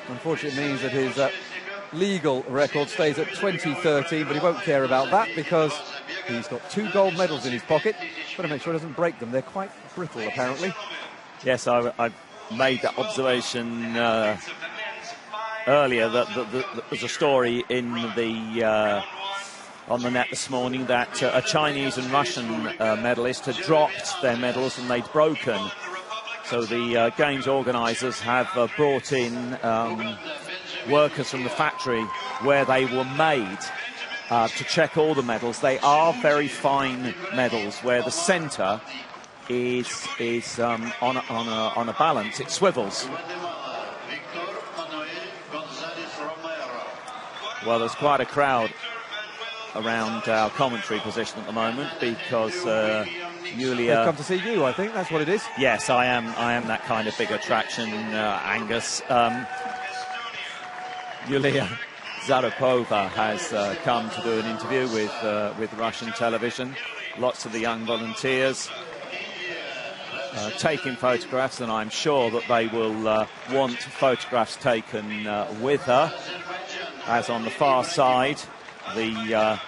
Unfortunately, it means that his legal record stays at 2013, but he won't care about that because he's got 2 gold medals in his pocket. Got to make sure he doesn't break them. They're quite brittle, apparently. Yes, I made that observation earlier that there's a story in the on the net this morning that a Chinese and Russian medalist had dropped their medals and they'd broken. So the Games organisers have brought in workers from the factory where they were made to check all the medals. They are very fine medals where the centre is on a balance. It swivels. Well, there's quite a crowd around our commentary position at the moment because Julia... They've come to see you, I think. That's what it is. Yes, I am that kind of big attraction, Angus. Julia Zarapova has come to do an interview with Russian television. Lots of the young volunteers taking photographs, and I'm sure that they will want photographs taken with her. As on the far side, the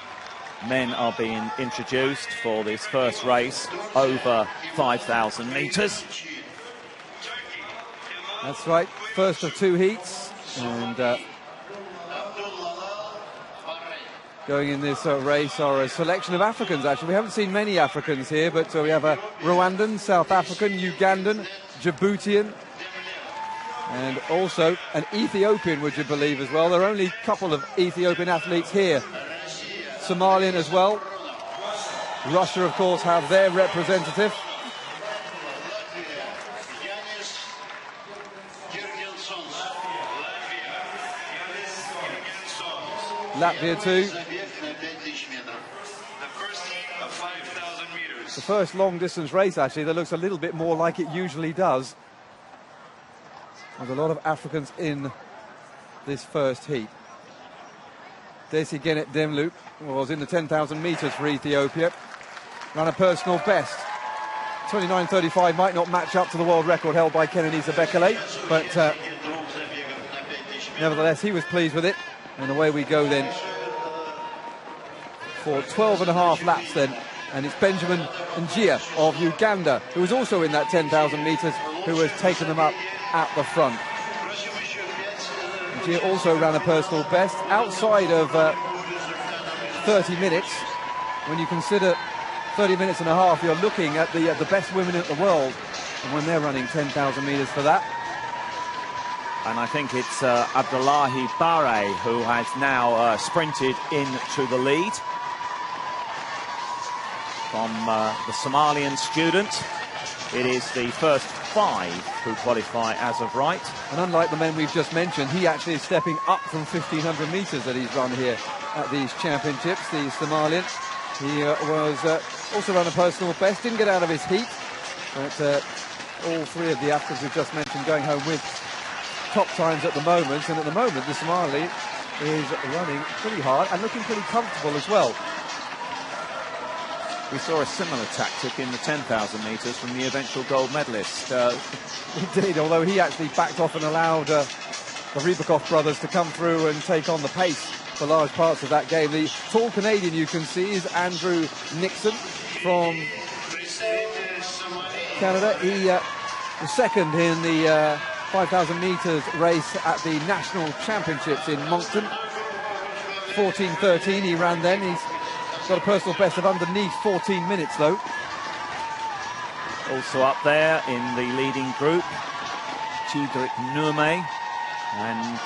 men are being introduced for this first race over 5,000 metres. That's right, first of 2 heats, and going in this race are a selection of Africans. Actually, we haven't seen many Africans here, but we have a Rwandan, South African, Ugandan, Djiboutian, and also an Ethiopian, would you believe, as well. There are only a couple of Ethiopian athletes here. Somalian as well. Russia, of course, have their representative. Latvia too. The first long distance race, actually, that looks a little bit more like it usually does. There's a lot of Africans in this first heat. Dessie DEMLEW was in the 10,000 metres for Ethiopia. Ran a personal best. 29.35 might not match up to the world record held by Kenenisa Bekele, but nevertheless, he was pleased with it. And away we go then for 12.5 laps then. And it's Benjamin NJIA of Uganda, who was also in that 10,000 metres, who has taken them up at the front. NJIA also ran a personal best outside of 30 minutes. When you consider 30 minutes and a half, you're looking at the best women in the world, and when they're running 10,000 metres for that. And I think it's Abdullahi Barre who has now sprinted into the lead from the Somalian student. It is the first 5 who qualify as of right. And unlike the men we've just mentioned, he actually is stepping up from 1,500 metres that he's run here at these championships, the Somalian. He was also run a personal best, didn't get out of his heat, but all 3 of the athletes we've just mentioned going home with top times at the moment, and at the moment the Somali is running pretty hard and looking pretty comfortable as well. We saw a similar tactic in the 10,000 metres from the eventual gold medalist. Indeed, although he actually backed off and allowed the Rybakov brothers to come through and take on the pace for large parts of that game. The tall Canadian you can see is Andrew NIXON from Canada. He was second in the 5,000 metres race at the National Championships in Moncton. 14.13 he ran then. He's got a personal best of underneath 14 minutes though. Also up there in the leading group, Tiidrek NURME, and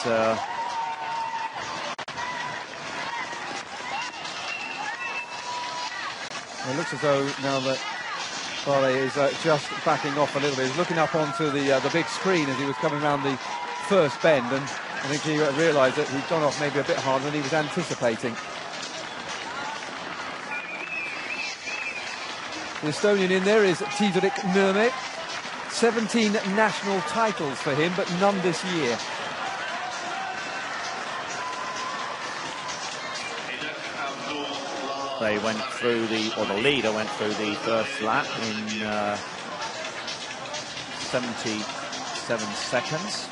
it looks as though now that Barre is just backing off a little bit. He's looking up onto the big screen as he was coming around the first bend, and I think he realised that he'd gone off maybe a bit harder than he was anticipating. The Estonian in there is Tiidrek NURME. 17 national titles for him, but none this year. They went through the leader went through the first lap in 77 seconds.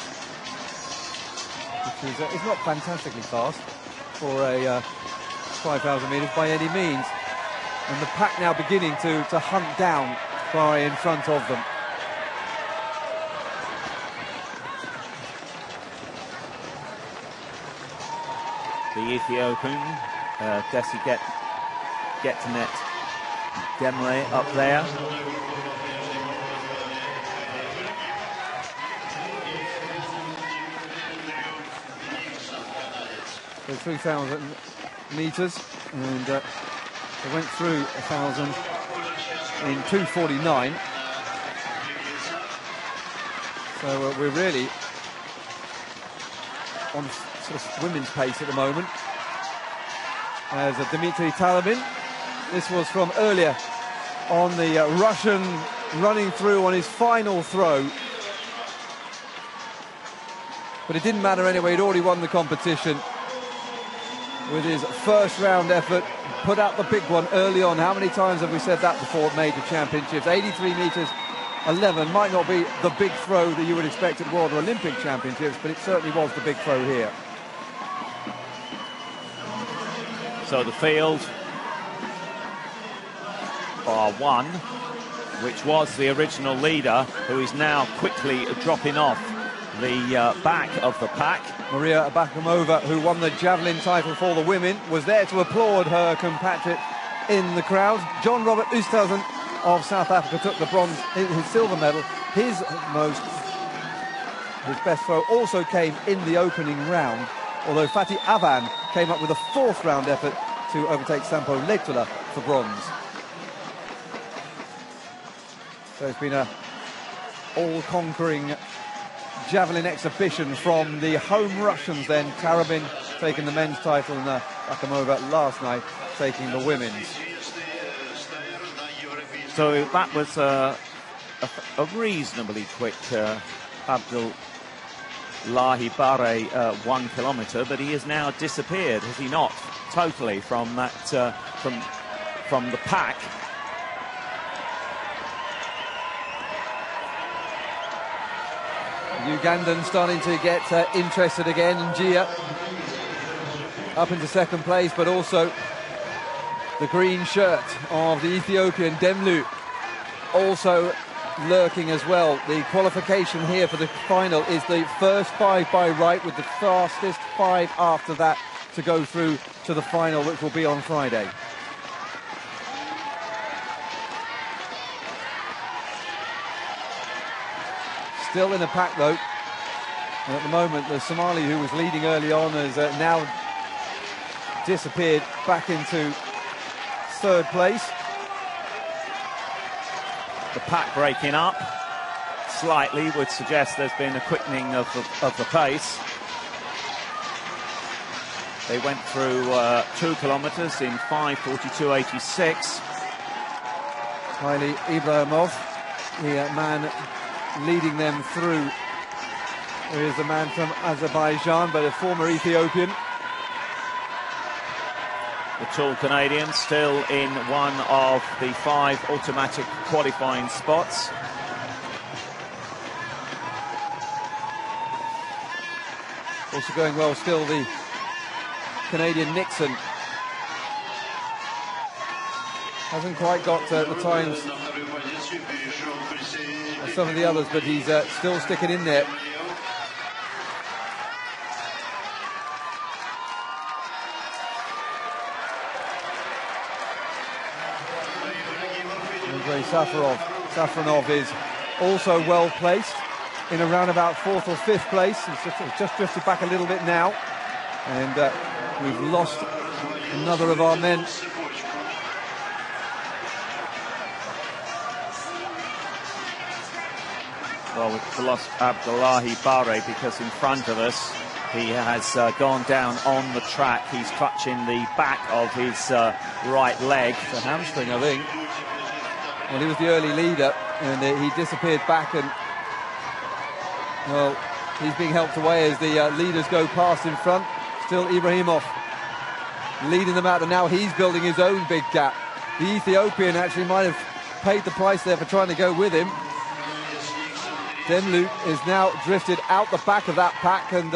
which is not fantastically fast for a 5,000 metres by any means. And the pack now beginning to hunt down far in front of them. The Ethiopian, Dessie Getnet, DEMLEW up there. So 3,000 metres, and they went through 1,000 in 2:49. So we're really on sort of women's pace at the moment. As Dmitry Talabin, this was from earlier on the Russian running through on his final throw. But it didn't matter anyway, he'd already won the competition with his first round effort, put out the big one early on. How many times have we said that before at major championships? 83 metres 11 might not be the big throw that you would expect at World or Olympic Championships, but it certainly was the big throw here. So the field, bar one, which was the original leader, who is now quickly dropping off the back of the pack. Maria Ibrahimova, who won the javelin title for the women, was there to applaud her compatriot in the crowd. John Robert Oosthuizen of South Africa took the bronze, his silver medal. His best throw also came in the opening round, although Fatih Avan came up with a fourth round effort to overtake Sampo Lehtula for bronze. So it's been a all-conquering javelin exhibition from the home Russians then. Tarabin taking the men's title and Ibrahimova last night taking the women's. So that was a reasonably quick Abdullahi Barre 1 kilometre, but he has now disappeared, has he not, totally from that from the pack. Ugandan starting to get interested again, and NJIA up into second place, but also the green shirt of the Ethiopian DEMLEW also lurking as well. The qualification here for the final is the first 5 by right, with the fastest 5 after that to go through to the final, which will be on Friday. Still in the pack though, and at the moment the Somali, who was leading early on, has now disappeared back into third place. The pack breaking up slightly would suggest there's been a quickening of the pace. They went through 2 kilometres in 5:42.86. Hayle Ibrahimov, the man leading them through. There is a man from Azerbaijan, but a former Ethiopian. The tall Canadian still in one of the 5 automatic qualifying spots. Also going well still, the Canadian NIXON. Hasn't quite got the times of some of the others, but he's still sticking in there. Safronov is also well placed in around about 4th or 5th place. He's just drifted back a little bit now, and we've lost another of our men. Well, we've lost Abdullahi Barre because in front of us he has gone down on the track. He's clutching the back of his right leg. It's a hamstring, I think. Well, he was the early leader, and he disappeared back, and well, he's being helped away as the leaders go past in front. Still Ibrahimov leading them out, and now he's building his own big gap. The Ethiopian actually might have paid the price there for trying to go with him. DEMLEW is now drifted out the back of that pack, and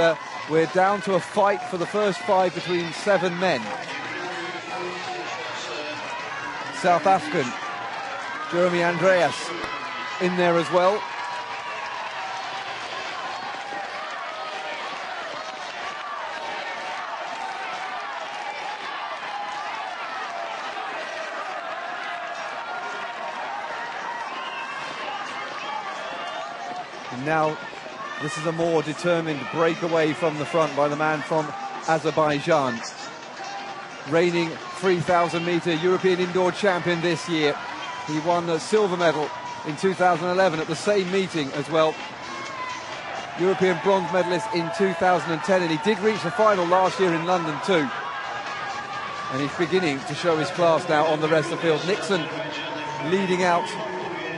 We're down to a fight for the first 5 between 7 men. South African Jeromy Andreas in there as well. And now this is a more determined breakaway from the front by the man from Azerbaijan. Reigning 3,000-metre European indoor champion this year. He won a silver medal in 2011 at the same meeting as well. European bronze medalist in 2010, and he did reach the final last year in London too. And he's beginning to show his class now on the rest of the field. NIXON leading out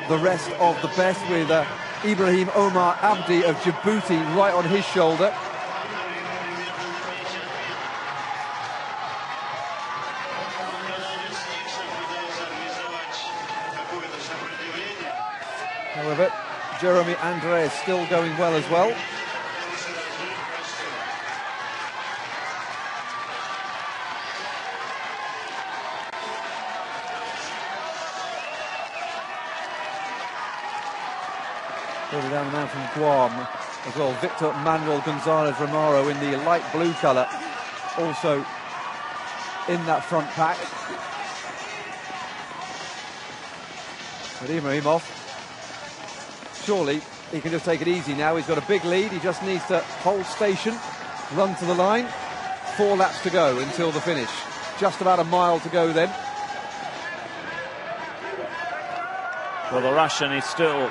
the rest of the best with Ibrahim Omar Abdi of Djibouti right on his shoulder. However, Jeromy Andrey is still going well as well. Further down the man from Guam as well, Victor Manuel Gonzalez Romero in the light blue colour, also in that front pack. But Ibrahimov, surely he can just take it easy now. He's got a big lead. He just needs to hold station, run to the line. 4 laps to go until the finish. Just about a mile to go then. Well, the Russian is still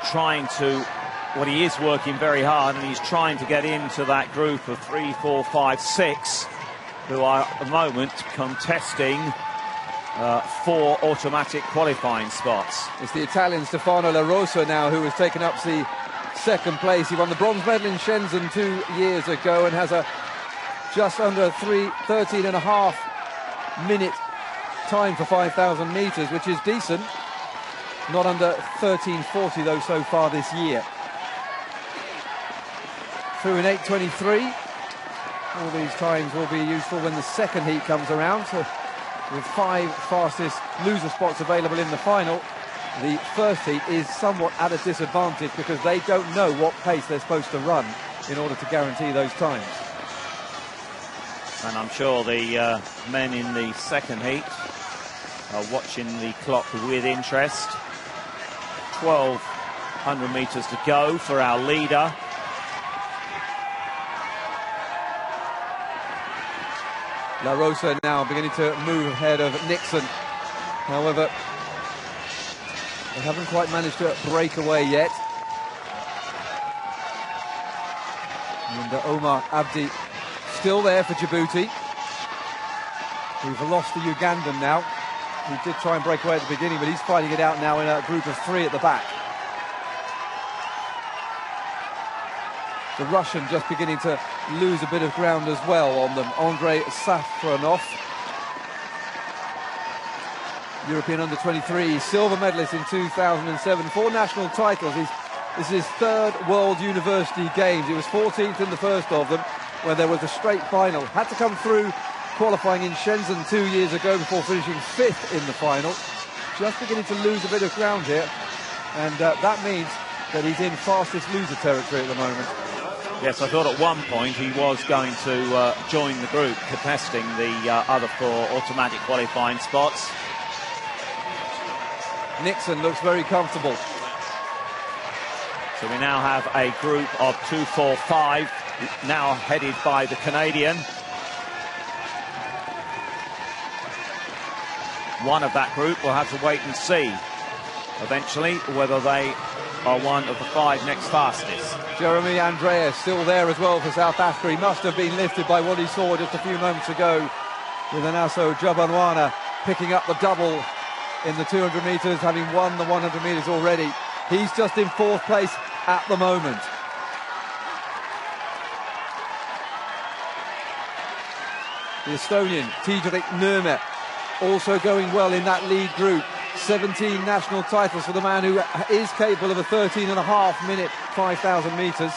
trying to, well, he is working very hard, and he's trying to get into that group of 3, 4, 5, 6 who are at the moment contesting 4 automatic qualifying spots. It's the Italian Stefano La Rosa now who has taken up the second place. He won the bronze medal in Shenzhen 2 years ago and has a just under 13.5 minute time for 5,000 metres, which is decent. Not under 13:40 though so far this year. Through in 8:23. All these times will be useful when the second heat comes around. So with 5 fastest loser spots available in the final, the first heat is somewhat at a disadvantage because they don't know what pace they're supposed to run in order to guarantee those times. And I'm sure the men in the second heat are watching the clock with interest. 1,200 metres to go for our leader. La Rosa now beginning to move ahead of NIXON. However, they haven't quite managed to break away yet. And Omar Abdi still there for Djibouti. We've lost the Ugandan now. He did try and break away at the beginning, but he's fighting it out now in a group of 3 at the back. The Russian just beginning to lose a bit of ground as well on them. ANDREAS SAFRONOV, European under-23, silver medalist in 2007, 4 national titles. This is his 3rd World University Games. He was 14th in the first of them when there was a straight final. Had to come through qualifying in Shenzhen 2 years ago before finishing 5th in the final. Just beginning to lose a bit of ground here, and that means that he's in fastest loser territory at the moment. Yes, I thought at one point he was going to join the group contesting the other 4 automatic qualifying spots. NIXON looks very comfortable. So we now have a group of 2, 4, 5, now headed by the Canadian. One of that group will have to wait and see eventually whether they are one of the 5 next fastest. Jeromy Andreas still there as well for South Africa. He must have been lifted by what he saw just a few moments ago with Anaso Jabanwana picking up the double in the 200 metres, having won the 100 metres already. He's just in 4th place at the moment. The Estonian Tiidrek NURME also going well in that lead group. 17 national titles for the man who is capable of a 13.5 minute 5,000 metres.